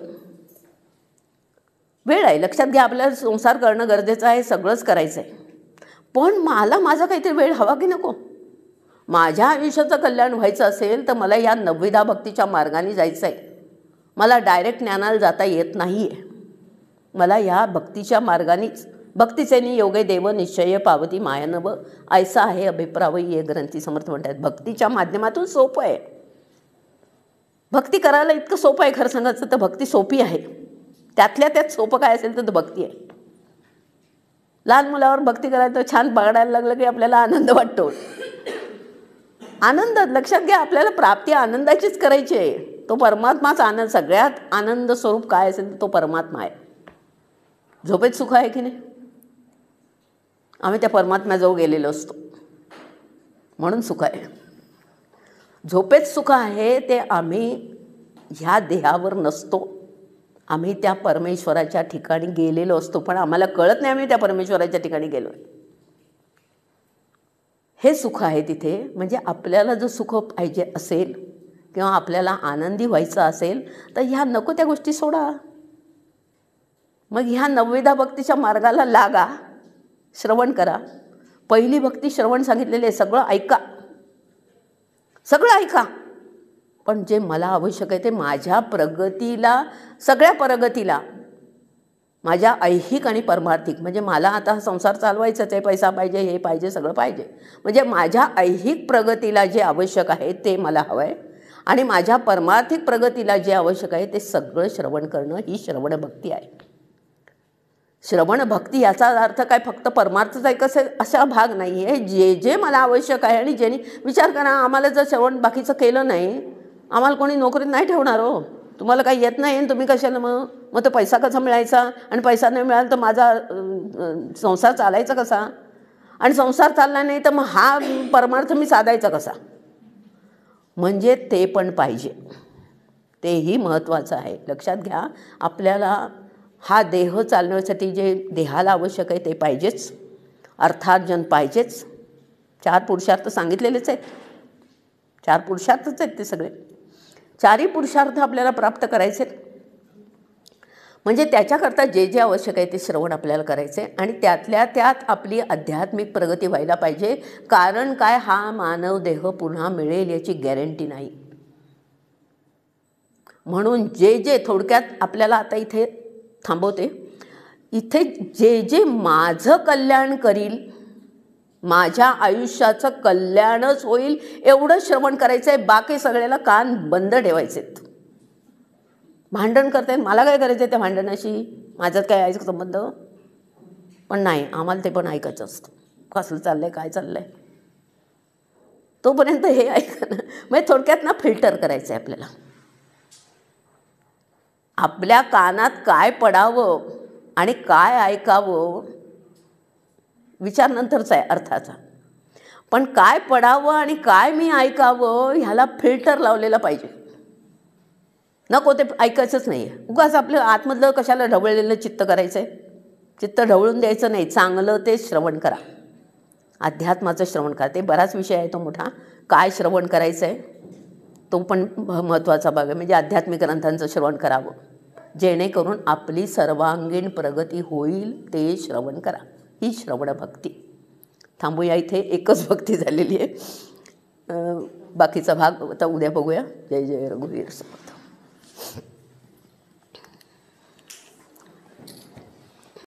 वेळ आहे लक्षात घ्या, आपल्याला संसार करणं गरजेचं आहे, सगळंच करायचं आहे. पण मला माझा काहीतरी वेळ हवा की नको. माझ्या आयुष्याचं कल्याण व्हायचं असेल तर मला या नवविधा भक्तीच्या मार्गाने जायचं आहे. मला डायरेक्ट ज्ञानाला जाता येत नाही आहे. मला ह्या भक्तीच्या मार्गानेच, भक्तीचे योगे देव निश्चय पावती मायानव ऐसा आहे अभिप्रावई ये ग्रंथी समर्थ म्हणतात. भक्तीच्या माध्यमातून सोपं आहे. भक्ती करायला इतकं सोपं आहे, खरं सांगायचं तर भक्ती सोपी आहे. त्यातल्या त्यात सोपं काय असेल तर भक्ती आहे. लहान मुलावर भक्ती करायला तर छान बघायला लागलं की आपल्याला आनंद वाटतो. आनंद लक्षात घ्या, आपल्याला प्राप्ती आनंदाचीच करायची आहे. तो परमात्माचा आनंद, सगळ्यात आनंद स्वरूप काय असेल तर तो परमात्मा आहे. झोपेत सुख आहे की नाही, आम्ही त्या परमात्म्याजवळ गेलेलो असतो म्हणून सुख आहे. झोपेत सुख आहे ते आम्ही ह्या देहावर नसतो, आम्ही त्या परमेश्वराच्या ठिकाणी गेलेलो असतो, पण आम्हाला कळत नाही आम्ही त्या परमेश्वराच्या ठिकाणी गेलो आहे. हे सुख आहे तिथे. म्हणजे आपल्याला जर सुख पाहिजे असेल किंवा आपल्याला आनंदी व्हायचं असेल तर ह्या नको त्या गोष्टी सोडा. मग ह्या नवविधा भक्तीच्या मार्गाला लागा, श्रवण करा. पहिली भक्ती श्रवण सांगितलेले, सगळं ऐका, सगळं ऐका. पण जे मला आवश्यक आहे ते माझ्या प्रगतीला, सगळ्या प्रगतीला, माझ्या ऐहिक आणि परमार्थिक, म्हणजे मला आता हा संसार चालवायचाच आहे, पैसा पाहिजे, हे पाहिजे, सगळं पाहिजे. म्हणजे माझ्या ऐहिक प्रगतीला जे आवश्यक आहे ते मला हवं आहे, आणि माझ्या परमार्थिक प्रगतीला जे आवश्यक आहे ते सगळं श्रवण करणं ही श्रवण भक्ती आहे. श्रवण भक्ती याचा अर्थ काय फक्त परमार्थच ऐकायचं असा भाग नाही आहे. जे जे मला आवश्यक आहे, आणि ज्यांनी विचार करा, आम्हाला जर श्रवण बाकीचं केलं नाही, आम्हाला कोणी नोकरीत नाही ठेवणार हो. तुम्हाला काही येत नाही आणि तुम्ही कशाला मग तो पैसा कसा मिळायचा, आणि पैसा नाही मिळाला तर माझा संसार चालायचा कसा. आणि संसार चालला नाही तर मग हा परमार्थ मी साधायचा कसा? म्हणजे ते पण पाहिजे, तेही महत्त्वाचं आहे. लक्षात घ्या, आपल्याला हा देह चालण्यासाठी जे देहाला आवश्यक आहे ते पाहिजेच, अर्थार्जन पाहिजेच. 4 पुरुषार्थ सांगितलेलेच आहेत, 4 पुरुषार्थच आहेत ते सगळे. 4ही पुरुषार्थ आपल्याला प्राप्त करायचे आहेत. म्हणजे त्याच्याकरता जे जे आवश्यक आहे ते श्रवण आपल्याला करायचं आहे आणि त्यातल्या त्यात आपली आध्यात्मिक प्रगती व्हायला पाहिजे. कारण काय, हा मानव देह पुन्हा मिळेल याची गॅरंटी नाही. म्हणून जे जे थोडक्यात आपल्याला आता इथे थांबवते, इथे जे जे माझं कल्याण करील, माझ्या आयुष्याचं कल्याणच होईल एवढं श्रवण करायचं आहे. बाकी सगळ्याला कान बंद ठेवायचे आहेत. भांडण करतायत, मला काय करायचं आहे त्या भांडणाशी, माझ्यात काय ऐकायचा संबंध? पण नाही, आम्हाला ते पण ऐकायचं असतं. कसलं चाललं आहे, काय चाललं आहे, तोपर्यंत हे ऐका ना. म्हणजे थोडक्यात ना फिल्टर करायचं आहे आपल्याला. आपल्या कानात काय पडावं आणि काय ऐकावं विचार नंतरचा आहे अर्थाचा, पण काय पडावं आणि काय मी ऐकावं ह्याला फिल्टर लावलेला पाहिजे. नको ते ऐकायचंच नाही आहे. उगाच आपलं आतमधलं कशाला ढवळलेलं चित्त करायचं आहे? चित्त ढवळून द्यायचं नाही, चांगलं ते श्रवण करा, अध्यात्माचं श्रवण करा. ते बराच विषय आहे तो मोठा, काय श्रवण करायचं आहे तो पण महत्त्वाचा भाग आहे. म्हणजे आध्यात्मिक ग्रंथांचं श्रवण करावं जेणेकरून आपली सर्वांगीण प्रगती होईल, ते श्रवण करा. ही श्रवण भक्ती. थांबूया इथे, एकच भक्ती झालेली आहे. बाकीचा भाग आता उद्या बघूया. जय जय रघुवीर समर्थ.